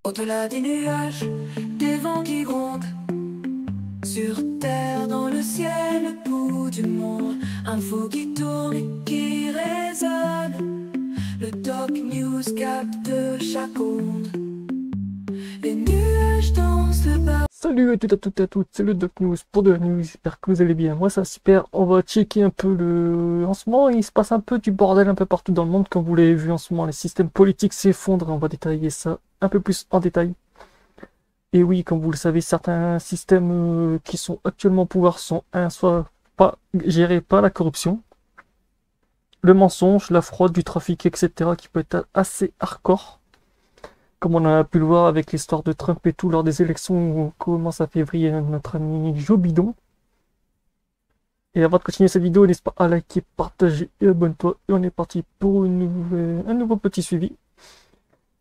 Au-delà des nuages, des vents qui grondent, sur terre, dans le ciel, le bout du monde, info qui tourne et qui résonne. Le Doc News capte chaque onde. Les nuages dansent le bas. Salut à toutes et à toutes, c'est le Doc News pour de la news, j'espère que vous allez bien. Moi ça va super, on va checker un peu En ce moment il se passe un peu du bordel un peu partout dans le monde, comme vous l'avez vu en ce moment, les systèmes politiques s'effondrent, on va détailler ça un peu plus en détail. Et oui, comme vous le savez, certains systèmes qui sont actuellement au pouvoir sont soit pas gérés par la corruption, le mensonge, la fraude, du trafic, etc. qui peut être assez hardcore. Comme on a pu le voir avec l'histoire de Trump et tout lors des élections où commence à février notre ami Joe Biden. Et avant de continuer cette vidéo, n'hésite pas à liker, partager et abonne-toi. Et on est parti pour un nouveau petit suivi.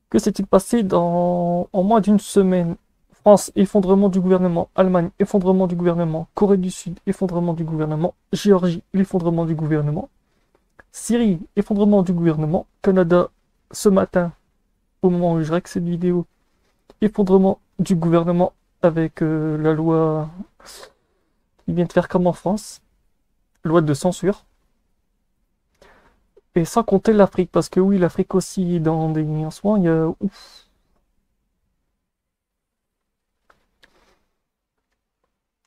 Que s'est-il passé en moins d'une semaine? France, effondrement du gouvernement. Allemagne, effondrement du gouvernement. Corée du Sud, effondrement du gouvernement. Géorgie, effondrement du gouvernement. Syrie, effondrement du gouvernement. Canada, ce matin, au moment où je règle cette vidéo, effondrement du gouvernement avec la loi qui vient de faire comme en France, loi de censure. Et sans compter l'Afrique, parce que oui, l'Afrique aussi, en ce moment, il y a... Ouf.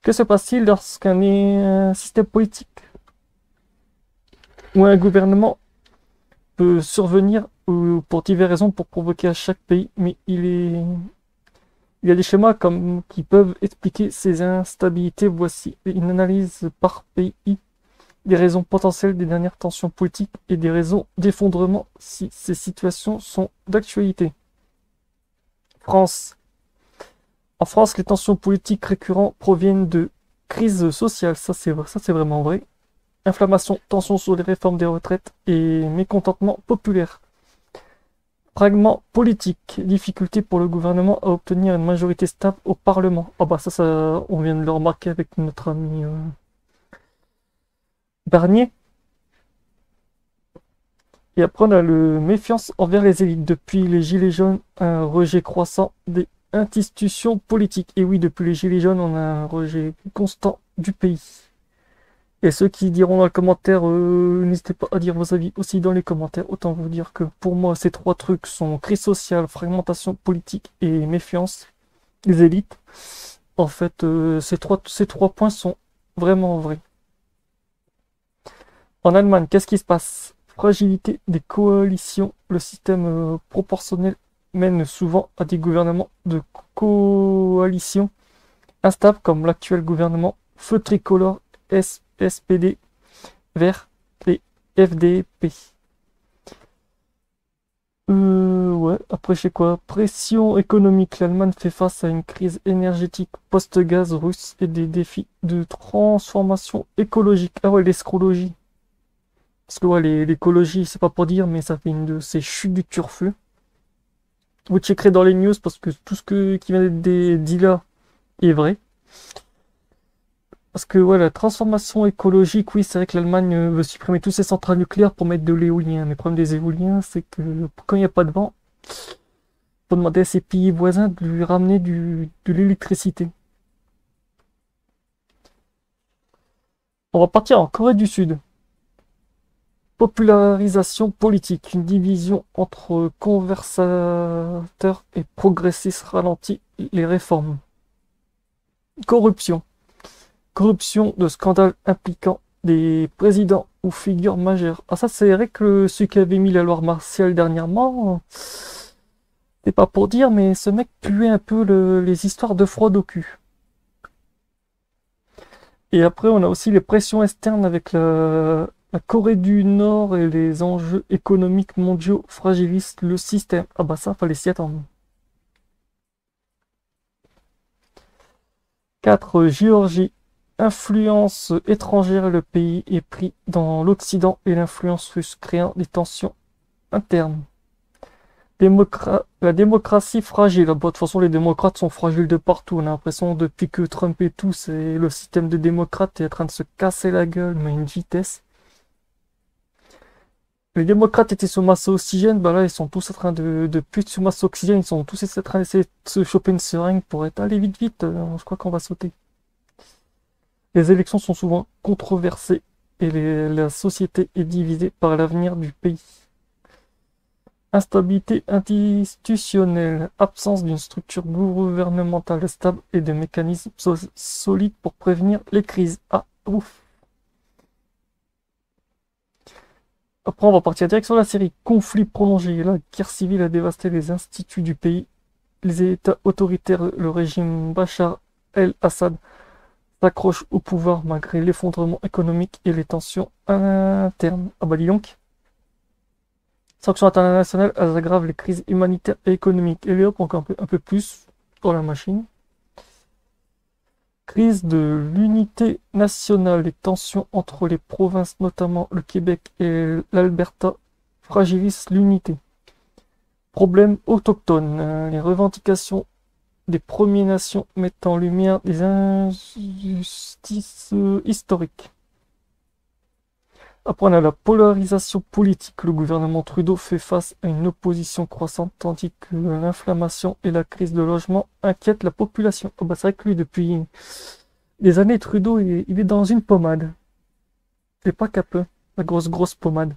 Que se passe-t-il lorsqu'un système politique ou un gouvernement peut survenir pour diverses raisons pour provoquer à chaque pays, mais il y a des schémas qui peuvent expliquer ces instabilités. Voici une analyse par pays, des raisons potentielles des dernières tensions politiques et des raisons d'effondrement si ces situations sont d'actualité. France. En France, les tensions politiques récurrentes proviennent de crises sociales, ça c'est vraiment vrai. Inflammation, tension sur les réformes des retraites et mécontentement populaire. Fragment politique, difficulté pour le gouvernement à obtenir une majorité stable au Parlement. Ah bah ça on vient de le remarquer avec notre ami Barnier. Et après on a le méfiance envers les élites. Depuis les Gilets jaunes, un rejet croissant des institutions politiques. Et oui, depuis les Gilets jaunes, on a un rejet constant du pays. Et ceux qui diront dans les commentaires, n'hésitez pas à dire vos avis aussi dans les commentaires. Autant vous dire que pour moi, ces trois trucs sont crise sociale, fragmentation politique et méfiance des élites. En fait, ces trois points sont vraiment vrais. En Allemagne, qu'est-ce qui se passe? Fragilité des coalitions. Le système proportionnel mène souvent à des gouvernements de coalition instables comme l'actuel gouvernement feu tricolore SPD vers les FDP. Ouais, après je sais quoi? Pression économique. L'Allemagne fait face à une crise énergétique post-gaz russe et des défis de transformation écologique. Ah ouais, l'escrologie. Parce que ouais, l'écologie, c'est pas pour dire, mais ça fait une de ces chutes du turfu. Vous checkerez dans les news parce que tout qui vient d'être dit là est vrai. Parce que ouais, la transformation écologique, oui, c'est vrai que l'Allemagne veut supprimer tous ses centrales nucléaires pour mettre de l'éolien. Mais le problème des éoliens, c'est que quand il n'y a pas de vent, faut demander à ses pays voisins de lui ramener de l'électricité. On va partir en Corée du Sud. Popularisation politique. Une division entre conversateurs et progressistes ralentit les réformes. Corruption. Corruption de scandales impliquant des présidents ou figures majeures. Ah ça c'est vrai que celui qui avait mis la loi martiale dernièrement, c'est pas pour dire, mais ce mec puait un peu les histoires de fraude au cul. Et après on a aussi les pressions externes avec la Corée du Nord et les enjeux économiques mondiaux fragilisent le système. Ah bah ça fallait s'y attendre. 4. Géorgie. Influence étrangère, le pays est pris dans l'Occident et l'influence russe créant des tensions internes. La démocratie fragile. Bon, de toute façon, les démocrates sont fragiles de partout. On a l'impression, depuis que Trump et tout, c'est le système de démocrates est en train de se casser la gueule, mais à une vitesse. les démocrates étaient sous masse oxygène, bah là ils sont tous en train de plus sous masse oxygène, ils sont tous en train d'essayer de se choper une seringue pour être allez vite vite, je crois qu'on va sauter. Les élections sont souvent controversées et la société est divisée par l'avenir du pays. Instabilité institutionnelle, absence d'une structure gouvernementale stable et de mécanismes solides pour prévenir les crises. Ah, ouf. Après, on va partir direct sur la série. Conflit prolongé. La guerre civile a dévasté les instituts du pays. Les États autoritaires, le régime Bachar el-Assad s'accroche au pouvoir malgré l'effondrement économique et les tensions internes. Ah bah dis donc. Sanctions internationales, elles aggravent les crises humanitaires et économiques. Et hop, encore un peu plus dans la machine. Crise de l'unité nationale. Les tensions entre les provinces, notamment le Québec et l'Alberta, fragilisent l'unité. Problèmes autochtones. Les revendications des Premières Nations mettent en lumière des injustices historiques. Après, on a la polarisation politique. Le gouvernement Trudeau fait face à une opposition croissante, tandis que l'inflammation et la crise de logement inquiètent la population. Oh bah c'est vrai que lui, depuis des années, Trudeau, il est dans une pommade. C'est pas qu'un peu, la grosse pommade.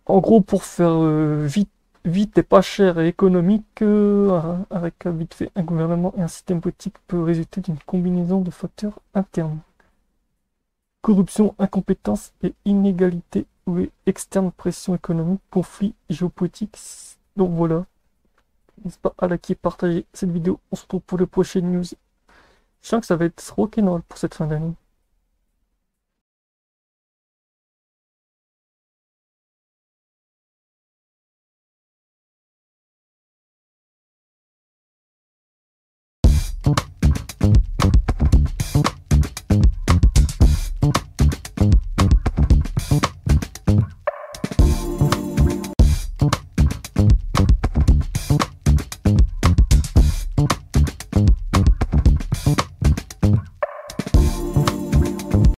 En gros, pour faire vite et pas cher et économique, avec vite fait un gouvernement et un système politique peut résulter d'une combinaison de facteurs internes. Corruption, incompétence et inégalité ou externe, pression économique, conflit géopolitique. Donc voilà. N'hésitez pas à liker et partager cette vidéo. On se retrouve pour les prochaines news. Je sens que ça va être rock'n'roll pour cette fin d'année.